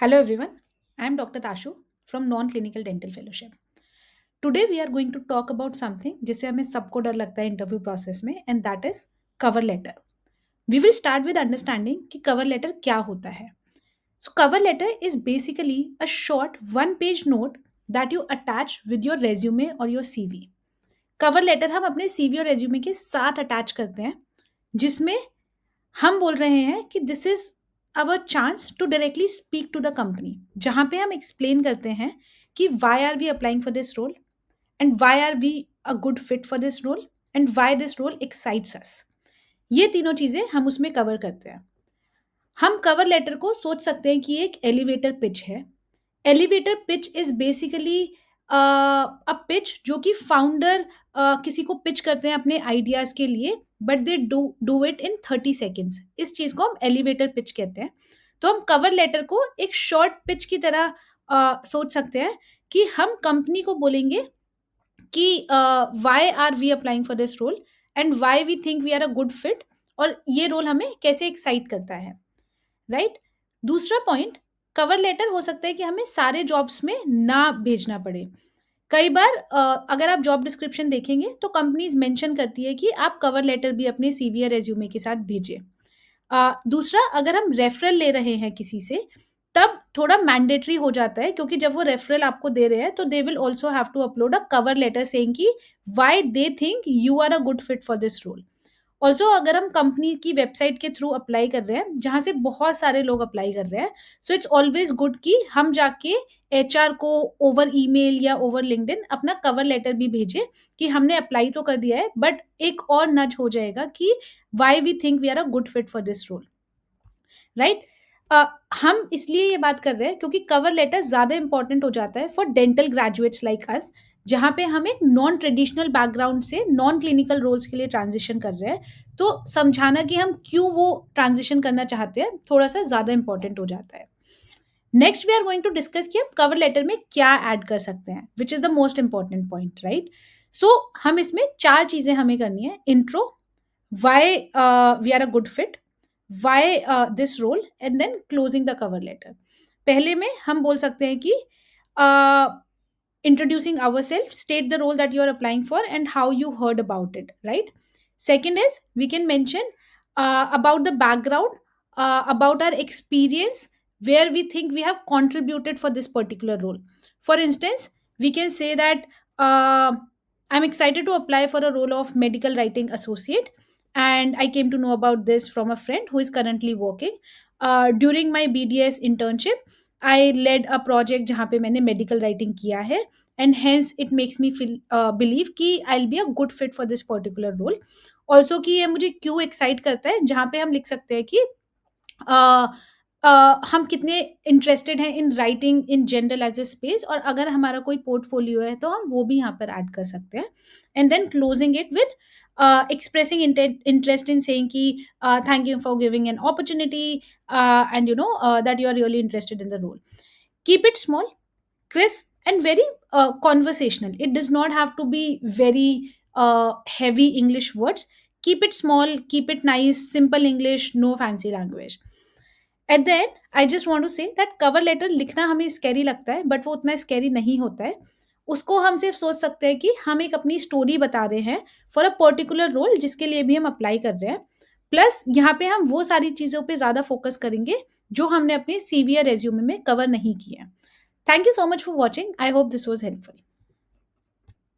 Hello everyone, I am Dr. Tashu from Non-Clinical Dental Fellowship. Today we are going to talk about something जिससे हमें सबको डर लगता है इंटरव्यू प्रोसेस में and that is cover letter. We will start with understanding कि cover letter क्या होता है. So cover letter is basically a short one-page note that you attach with your resume or your CV. Cover letter हम अपने CV और resume के साथ attach करते हैं जिसमें हम बोल रहे हैं कि this is our chance to directly speak to the company जहां पे हम एक्सप्लेन करते हैं कि why are we applying for this role and why are we a good fit for this role and why this role excites us. ये तीनों चीजें हम उसमें कवर करते हैं। हम कवर लेटर को सोच सकते हैं कि एक एलिवेटर पिच है। Elevator pitch is basically a pitch जो कि फाउंडर किसी को पिच करते हैं अपने आइडियाज के लिए, but they do it in 30 seconds. इस चीज को हम एलिवेटर पिच कहते हैं। तो हम कवर लेटर को एक शॉर्ट पिच की तरह सोच सकते हैं कि हम कंपनी को बोलेंगे कि why are we applying for this role and why we think we are a good fit, और ये रोल हमें कैसे एक्साइट करता है, राइट। दूसरा पॉइंट, कवर लेटर हो सकता है कि हमें सारे जॉब्स में ना भेजना पड़े। कई बार अगर आप जॉब डिस्क्रिप्शन देखेंगे तो कंपनीज मेंशन करती है कि आप कवर लेटर भी अपने सीवी या रेज्यूमे के साथ भेजें। दूसरा, अगर हम रेफरल ले रहे हैं किसी से तब थोड़ा मैंडेटरी हो जाता है, क्योंकि जब वो रेफरल आपको दे रहे हैं तो they will also have to upload a cover letter saying कि why they think you are a good fit for this role. Also अगर हम कंपनी की वेबसाइट के थ्रू अप्लाई कर रहे हैं जहाँ से बहुत सारे लोग अप्लाई कर रहे हैं, सो इट्स ऑलवेज गुड कि हम जाके एचआर को ओवर ईमेल या ओवर लिंक्डइन अपना कवर लेटर भी भेजें कि हमने अप्लाई तो कर दिया है, बट एक और नज हो जाएगा कि why we think we are a good fit for this role, right. हम इसलिए ये बात कर रहे हैं क्योंकि कवर लेटर ज़्यादा इंपॉर्टेंट हो जाता है for dental graduates like us, जहाँ पे हम एक नॉन ट्रेडिशनल बैकग्राउंड से नॉन क्लिनिकल रोल्स के लिए ट्रांजिशन कर रहे हैं। तो समझाना कि हम क्यों वो ट्रांजिशन करना चाहते हैं थोड़ा सा ज़्यादा इंपॉर्टेंट हो जाता है। Next we are going to discuss कि हम कवर लेटर में क्या ऐड कर सकते हैं, which is the most important point, right. So हम इसमें चार चीज़ें हमें करनी है: intro, why we are a good fit, why this role, and then closing the cover letter. पहले में हम बोल सकते हैं कि uh, introducing ourselves, state the role that you are applying for and how you heard about it, right. Second is we can mention about the background, about our experience, where we think we have contributed for this particular role. For instance, we can say that uh, I'm excited to apply for a role of medical writing associate, and I came to know about this from a friend who is currently working. During my BDS internship, I led a project जहाँ पे मैंने medical writing किया है, and hence it makes me feel believe कि I will be a good fit for this particular role. Also कि ये मुझे क्यों एक्साइट करता है, जहाँ पे हम लिख सकते हैं कि अ, हम कितने इंटरेस्टेड हैं in writing in general as a space, और अगर हमारा कोई पोर्टफोलियो है तो हम वो भी यहाँ पर ऐड कर सकते हैं। And then closing it with expressing interest in saying ki thank you for giving an opportunity, and that you are really interested in the role. Keep it small, crisp, and very conversational. It does not have to be very heavy English words. Keep it small, keep it nice, simple English, no fancy language. At the end I just want to say that cover letter लिखना हमें scary लगता है, but वो उतना scary नहीं होता है। उसको हम सिर्फ सोच सकते हैं कि हम एक अपनी स्टोरी बता रहे हैं फॉर अ पर्टिकुलर रोल जिसके लिए भी हम अप्लाई कर रहे हैं। प्लस यहाँ पे हम वो सारी चीज़ों पे ज़्यादा फोकस करेंगे जो हमने अपने सीवी या रेज्यूमे में कवर नहीं किए हैं। Thank you so much for watching. I hope this was helpful.